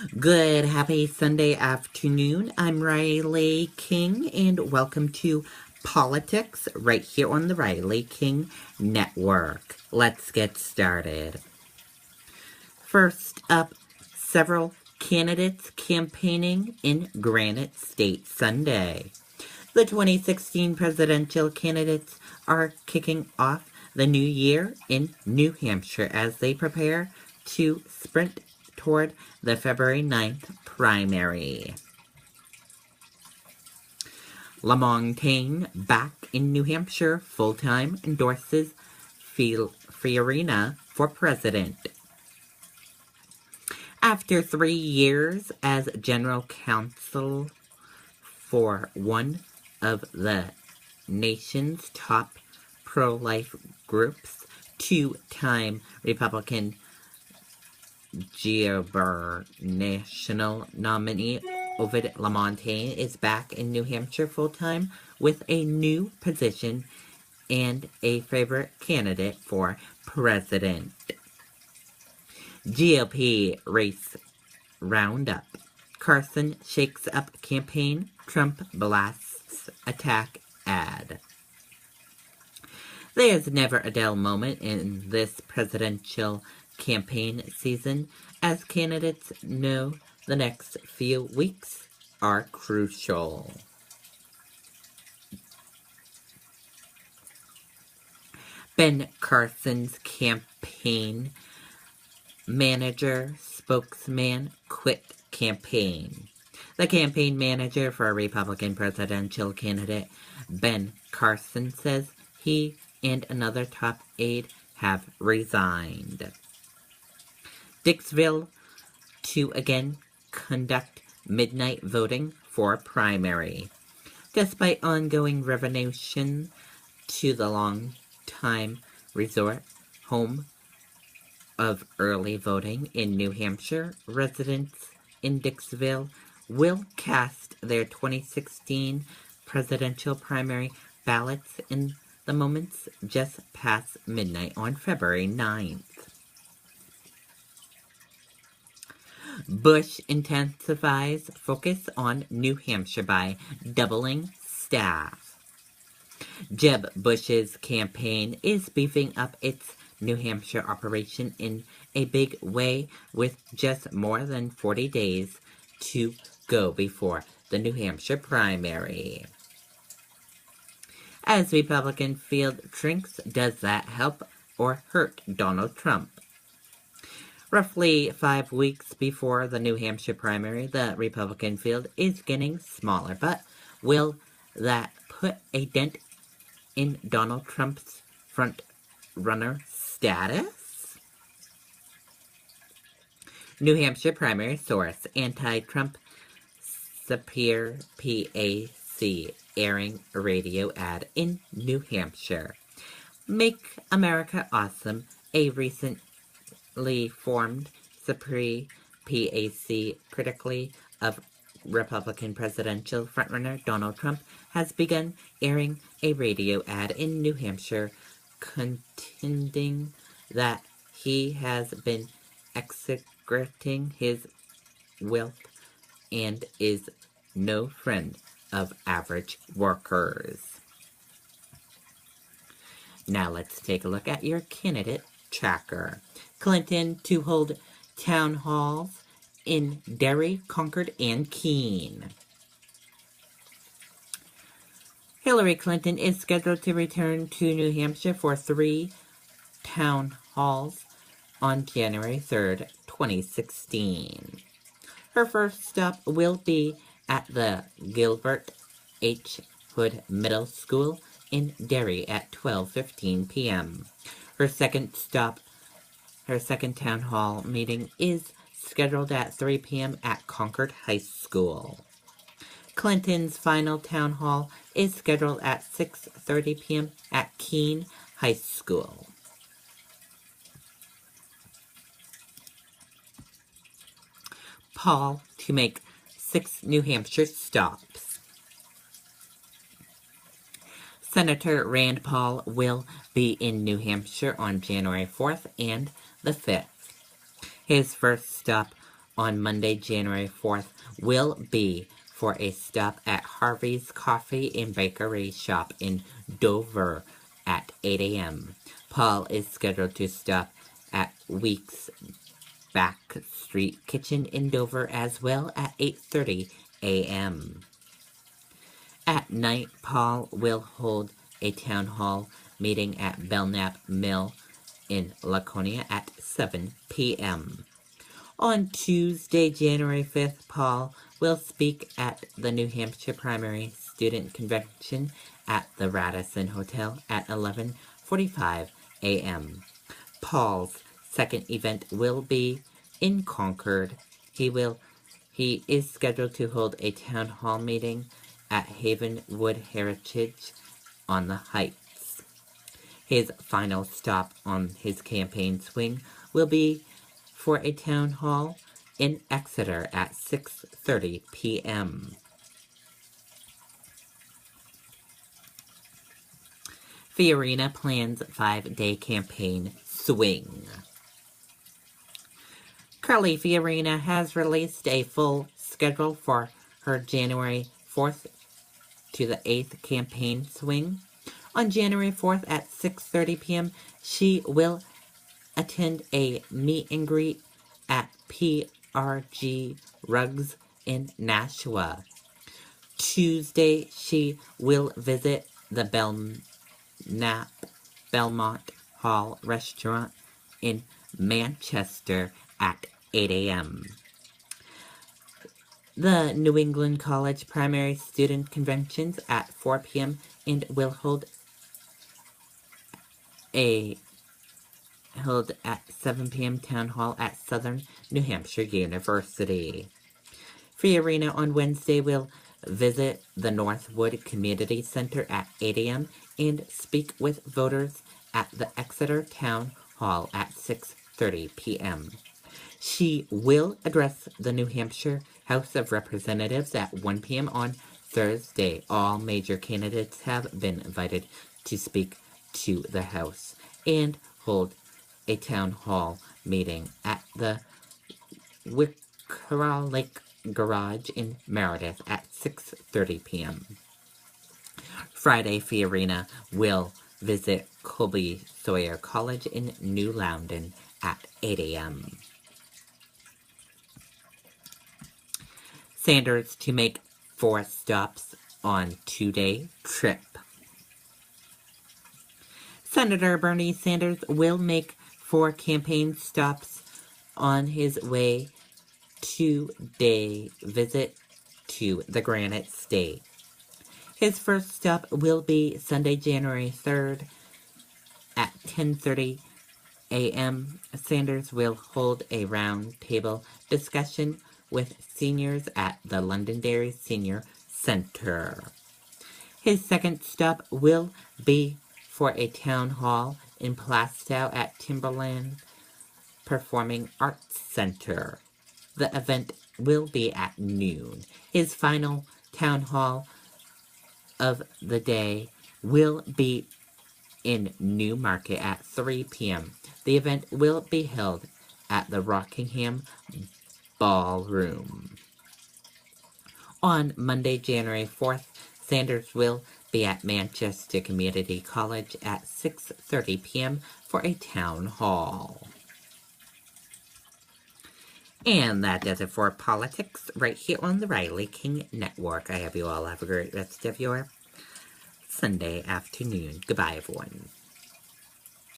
Good, happy Sunday afternoon. I'm Riley King, and welcome to Politics right here on the Riley King Network. Let's get started. First up, several candidates campaigning in Granite State Sunday. The 2016 presidential candidates are kicking off the new year in New Hampshire as they prepare to sprint toward the February 9th primary. LaMontagne, back in New Hampshire full-time, endorses Fiorina for president. After 3 years as general counsel for one of the nation's top pro-life groups, two-time Republican gubernatorial nominee Ovid LaMontagne is back in New Hampshire full-time with a new position and a favorite candidate for president. GOP race roundup. Carson shakes up campaign. Trump blasts attack ad. There's never a dull moment in this presidential campaign season, as candidates know the next few weeks are crucial. Ben Carson's campaign manager spokesman quit campaign. The campaign manager for Republican presidential candidate Ben Carson says he and another top aide have resigned. Dixville to again conduct midnight voting for primary. Despite ongoing renovation to the long-time resort home of early voting in New Hampshire, residents in Dixville will cast their 2016 presidential primary ballots in the moments just past midnight on February 9th. Bush intensifies focus on New Hampshire by doubling staff. Jeb Bush's campaign is beefing up its New Hampshire operation in a big way with just more than 40 days to go before the New Hampshire primary. As Republican field shrinks, does that help or hurt Donald Trump? Roughly 5 weeks before the New Hampshire primary, the Republican field is getting smaller, but will that put a dent in Donald Trump's front-runner status? New Hampshire primary source, anti-Trump Sapir PAC airing a radio ad in New Hampshire. Make America Awesome, a recently formed Sapir PAC critically of Republican presidential frontrunner Donald Trump, has begun airing a radio ad in New Hampshire contending that he has been executing his wealth and is no friend of average workers. Now let's take a look at your candidate tracker. Clinton to hold town halls in Derry, Concord, and Keene. Hillary Clinton is scheduled to return to New Hampshire for 3 town halls on January 3rd, 2016. Her first stop will be at the Gilbert H. Hood Middle School in Derry at 12:15 p.m. Her second town hall meeting is scheduled at 3 p.m. at Concord High School. Clinton's final town hall is scheduled at 6:30 p.m. at Keene High School. Paul to make 6 New Hampshire stops. Senator Rand Paul will be in New Hampshire on January 4th and the 5th. His first stop on Monday, January 4th, will be for a stop at Harvey's Coffee and Bakery Shop in Dover at 8 a.m. Paul is scheduled to stop at Weeks Back Street Kitchen in Dover as well at 8:30 a.m. At night, Paul will hold a town hall meeting at Belknap Mill in Laconia at 7 p.m. On Tuesday, January 5th, Paul will speak at the New Hampshire Primary Student Convention at the Radisson Hotel at 11:45 a.m. Paul's second event will be in Concord. He is scheduled to hold a town hall meeting at Havenwood Heritage on the Heights. His final stop on his campaign swing will be for a town hall in Exeter at 6:30 p.m. Fiorina plans 5-day campaign swing. Carly Fiorina has released a full schedule for her January 4th to the 8th campaign swing. On January 4th at 6:30 p.m., she will attend a meet and greet at PRG Rugs in Nashua. Tuesday, she will visit the Belmont Hall restaurant in Manchester at 8 a.m. The New England College Primary Student Conventions at 4 p.m. and will hold at 7 p.m. Town Hall at Southern New Hampshire University. Fiorina on Wednesday will visit the Northwood Community Center at 8 a.m. and speak with voters at the Exeter Town Hall at 6:30 p.m. She will address the New Hampshire House of Representatives at 1 p.m. on Thursday. All major candidates have been invited to speak to the House and hold a town hall meeting at the Wickera Lake Garage in Meredith at 6:30 p.m. Friday, Fiorina will visit Colby Sawyer College in New Loudon at 8 a.m. Sanders to make 4 stops on 2-day trip. Senator Bernie Sanders will make 4 campaign stops on his way 2-day visit to the Granite State. His first stop will be Sunday, January 3rd at 10:30 a.m. Sanders will hold a roundtable discussion with seniors at the Londonderry Senior Center. His second stop will be for a town hall in Plastow at Timberland Performing Arts Center. The event will be at noon. His final town hall of the day will be in Newmarket at 3 p.m. The event will be held at the Rockingham Ballroom. On Monday, January 4th, Sanders will be at Manchester Community College at 6:30 p.m. for a town hall. And that does it for politics right here on the Riley King Network. I hope you all have a great rest of your Sunday afternoon. Goodbye, everyone.